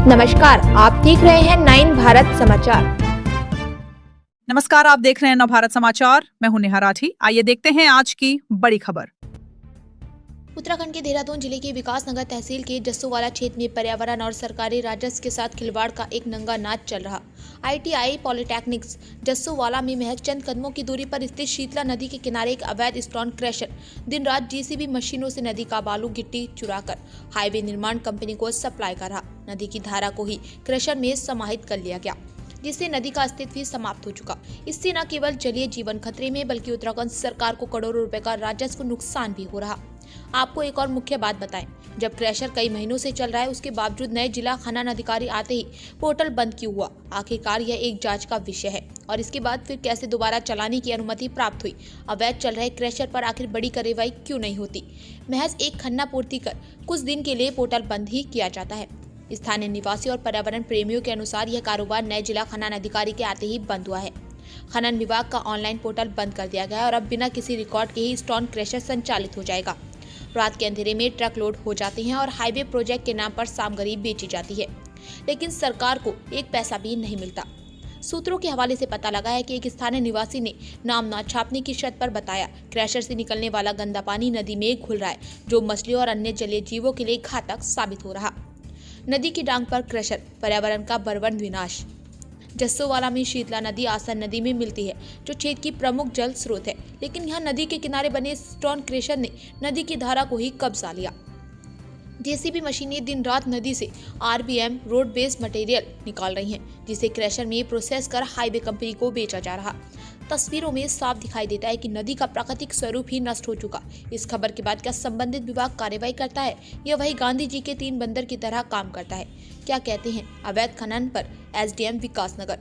नमस्कार, आप देख रहे हैं 9 भारत समाचार। नमस्कार, आप देख रहे हैं नव भारत समाचार। मैं हूं नेहा राठी। आइए देखते हैं आज की बड़ी खबर। उत्तराखंड के देहरादून जिले के विकासनगर तहसील के जस्सोवाला क्षेत्र में पर्यावरण और सरकारी राजस्व के साथ खिलवाड़ का एक नंगा नाच चल रहा। ITI पॉलिटेक्निक्स जस्सोवाला में महज चंद कदमों की दूरी पर स्थित शीतला नदी के किनारे एक अवैध स्टोन क्रशर दिन रात JCB मशीनों से नदी का बालू गिट्टी चुराकर हाईवे निर्माण कंपनी को सप्लाई कर रहा। नदी की धारा को ही क्रशर में समाहित कर लिया गया, जिससे नदी का अस्तित्व ही समाप्त हो चुका। इससे न केवल जलीय जीवन खतरे में बल्कि उत्तराखंड सरकार को करोड़ों रुपए का राजस्व नुकसान भी हो रहा। आपको एक और मुख्य बात बताएं, जब क्रशर कई महीनों से चल रहा है, उसके बावजूद नए जिला खनन अधिकारी आते ही पोर्टल बंद क्यों हुआ? आखिरकार यह एक जांच का विषय है। और इसके बाद फिर कैसे दोबारा चलाने की अनुमति प्राप्त हुई? अवैध चल रहे क्रशर पर आखिर बड़ी कार्रवाई क्यों नहीं होती? महज एक खन्ना पूर्ति कर कुछ दिन के लिए पोर्टल बंद ही किया जाता है। स्थानीय निवासी और पर्यावरण प्रेमियों के अनुसार यह कारोबार नए जिला खनन अधिकारी के आते ही बंद हुआ है। खनन विभाग का ऑनलाइन पोर्टल बंद कर दिया गया है और अब बिना किसी रिकॉर्ड के ही स्टोन क्रशर संचालित हो जाएगा। रात के अंधेरे में ट्रक लोड हो जाते हैं और हाईवे प्रोजेक्ट के नाम पर सामग्री बेची जाती है, लेकिन सरकार को एक पैसा भी नहीं मिलता। सूत्रों के हवाले से पता लगा है कि एक स्थानीय निवासी ने नाम न छापने की शर्त पर बताया, क्रशर से निकलने वाला गंदा पानी नदी में घुल रहा है, जो मछलियों और अन्य जलीय जीवों के लिए घातक साबित हो रहा। नदी की डांग पर क्रशर, पर्यावरण का बर्बरन विनाश। जस्सोवाला में शीतला नदी आसन नदी में मिलती है, जो क्षेत्र की प्रमुख जल स्रोत है, लेकिन यहाँ नदी के किनारे बने स्टोन क्रशर ने नदी की धारा को ही कब्जा लिया। JCB मशीनें दिन रात नदी से RBM रोड बेस्ड मटेरियल निकाल रही हैं, जिसे क्रशर में प्रोसेस कर हाईवे कंपनी को बेचा जा रहा। तस्वीरों में साफ दिखाई देता है कि नदी का प्राकृतिक स्वरूप ही नष्ट हो चुका। इस खबर के बाद क्या संबंधित विभाग कार्रवाई करता है या वही गांधी जी के 3 बंदर की तरह काम करता है? क्या कहते हैं अवैध खनन पर SDM विकासनगर?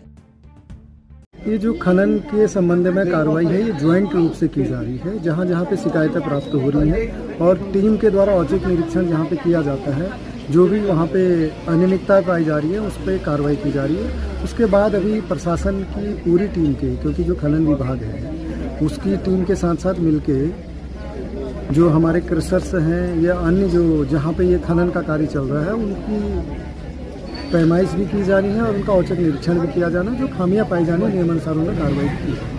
ये जो खनन के संबंध में कार्रवाई है, ये ज्वाइंट रूप से की जा रही है। जहाँ जहाँ पे शिकायतें प्राप्त हो रही हैं और टीम के द्वारा औचक निरीक्षण जहाँ पे किया जाता है, जो भी वहाँ पे अनियमितता पाई जा रही है उस पर कार्रवाई की जा रही है। उसके बाद अभी प्रशासन की पूरी टीम के, क्योंकि जो खनन विभाग है उसकी टीम के साथ साथ मिलके जो हमारे क्रशर्स हैं या अन्य जो जहाँ पे ये खनन का कार्य चल रहा है उनकी पैमाइश भी की जा रही है और उनका औचक निरीक्षण भी किया जाना, जो खामियां पाई जानी नियमानुसार उन्हें कार्रवाई की।